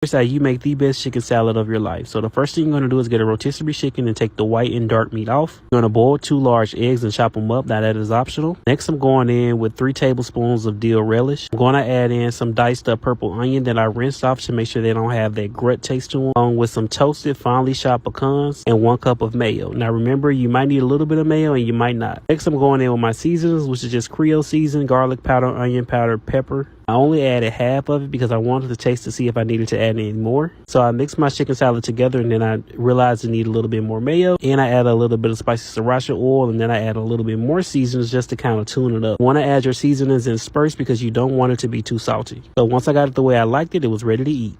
Here's how you make the best chicken salad of your life. So the first thing you're going to do is get a rotisserie chicken and take the white and dark meat off. You're going to boil 2 large eggs and chop them up. Now that is optional. Next, I'm going in with 3 tablespoons of dill relish. I'm going to add in some diced up purple onion that I rinsed off to make sure they don't have that grit taste to them, along with some toasted finely chopped pecans and 1 cup of mayo. Now remember, you might need a little bit of mayo and you might not. Next, I'm going in with my seasonings, which is just Creole season, garlic powder, onion powder, pepper. I only added half of it because I wanted to taste to see if I needed to add any more. So I mixed my chicken salad together, and then I realized I need a little bit more mayo, and I add a little bit of spicy sriracha oil, and then I add a little bit more seasonings just to kind of tune it up. You want to add your seasonings in spurts because you don't want it to be too salty. So once I got it the way I liked it, it was ready to eat.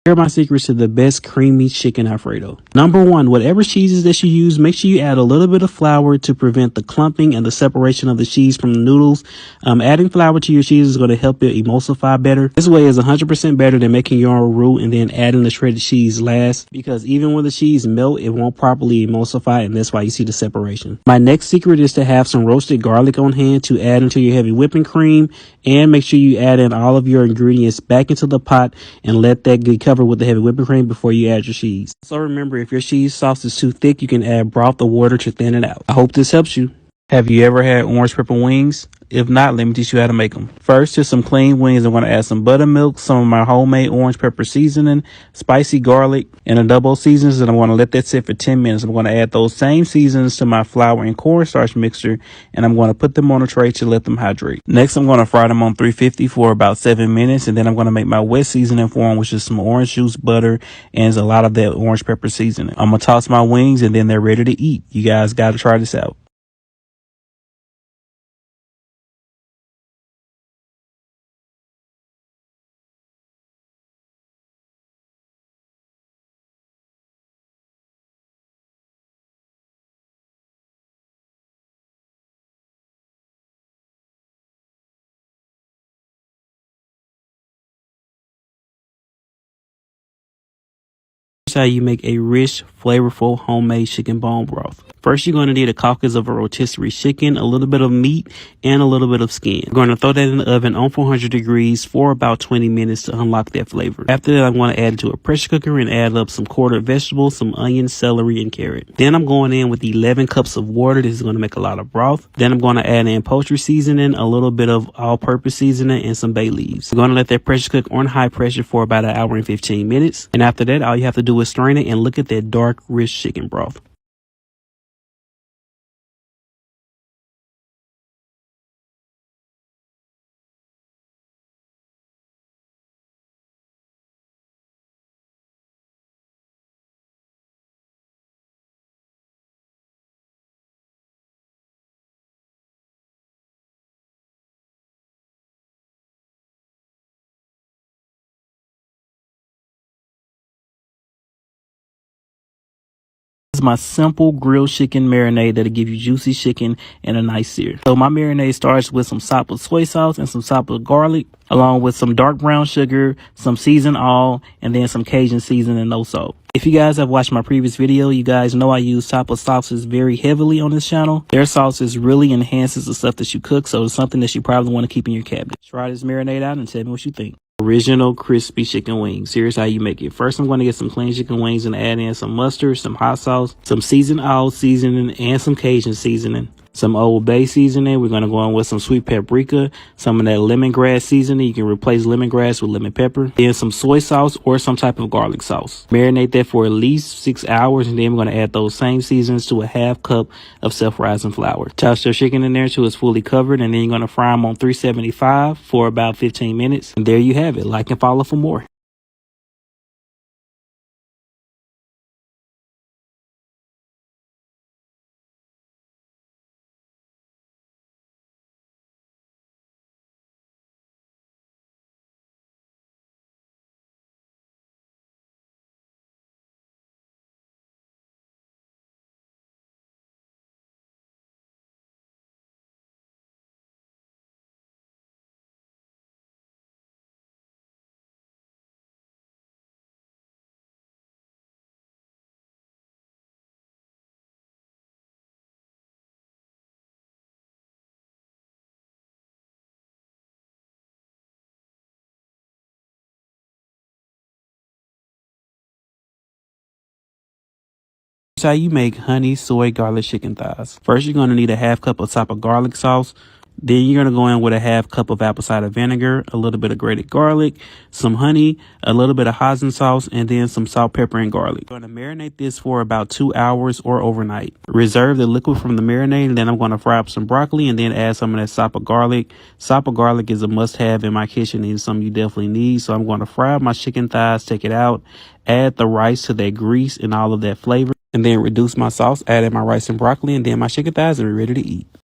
Here are my secrets to the best creamy chicken Alfredo. Number one, whatever cheeses that you use, make sure you add a little bit of flour to prevent the clumping and the separation of the cheese from the noodles. Adding flour to your cheese is going to help it emulsify better. This way is 100% better than making your own roux and then adding the shredded cheese last, because even when the cheese melt, it won't properly emulsify, and that's why you see the separation. My next secret is to have some roasted garlic on hand to add into your heavy whipping cream, and make sure you add in all of your ingredients back into the pot and let that get covered with the heavy whipping cream before you add your cheese. So remember, if your cheese sauce is too thick, you can add broth or water to thin it out. I hope this helps you. Have you ever had orange pepper wings? If not, let me teach you how to make them. First, to some clean wings, I'm going to add some buttermilk, some of my homemade orange pepper seasoning, spicy garlic, and a double seasonings, and I'm going to let that sit for 10 minutes. I'm going to add those same seasonings to my flour and cornstarch mixture, and I'm going to put them on a tray to let them hydrate. Next, I'm going to fry them on 350 for about 7 minutes, and then I'm going to make my wet seasoning for them, which is some orange juice, butter, and a lot of that orange pepper seasoning. I'm going to toss my wings, and then they're ready to eat. You guys got to try this out. How you make a rich, flavorful homemade chicken bone broth. First, you're going to need a carcass of a rotisserie chicken, a little bit of meat, and a little bit of skin. You're going to throw that in the oven on 400 degrees for about 20 minutes to unlock that flavor. After that, I'm going to add it to a pressure cooker and add up some quartered vegetables, some onion, celery, and carrot. Then I'm going in with 11 cups of water. This is going to make a lot of broth. Then I'm going to add in poultry seasoning, a little bit of all-purpose seasoning, and some bay leaves. We're going to let that pressure cook on high pressure for about an hour and 15 minutes. And after that, all you have to do is strain it and look at that dark, rich chicken broth. Is my simple grilled chicken marinade that'll give you juicy chicken and a nice sear. So my marinade starts with some sop of soy sauce and some sop of garlic, along with some dark brown sugar, some seasoned all, and then some Cajun seasoning, no salt. If you guys have watched my previous video, you guys know I use Tapa sauces very heavily on this channel. Their sauces really enhances the stuff that you cook, so it's something that you probably want to keep in your cabinet. Try this marinade out and tell me what you think. Original crispy chicken wings. Here's how you make it. First, I'm going to get some clean chicken wings and add in some mustard, some hot sauce, some seasoned all seasoning, and some Cajun seasoning. Some Old Bay seasoning. We're going to go in with some sweet paprika, some of that lemongrass seasoning. You can replace lemongrass with lemon pepper. Then some soy sauce or some type of garlic sauce. Marinate that for at least 6 hours, and then we're going to add those same seasonings to a half cup of self-rising flour. Toss your chicken in there until it's fully covered, and then you're going to fry them on 375 for about 15 minutes. And there you have it. Like and follow for more. Here's how you make honey soy garlic chicken thighs. First, you're going to need a half cup of top of garlic sauce. Then you're going to go in with a half cup of apple cider vinegar, a little bit of grated garlic, some honey, a little bit of hoisin sauce, and then some salt, pepper, and garlic. I'm going to marinate this for about 2 hours or overnight. Reserve the liquid from the marinade, and then I'm going to fry up some broccoli and then add some of that sop of garlic. Sop of garlic is a must-have in my kitchen and something you definitely need. So I'm going to fry up my chicken thighs, take it out, add the rice to that grease and all of that flavor, and then reduce my sauce, add in my rice and broccoli, and then my chicken thighs, and we're ready to eat.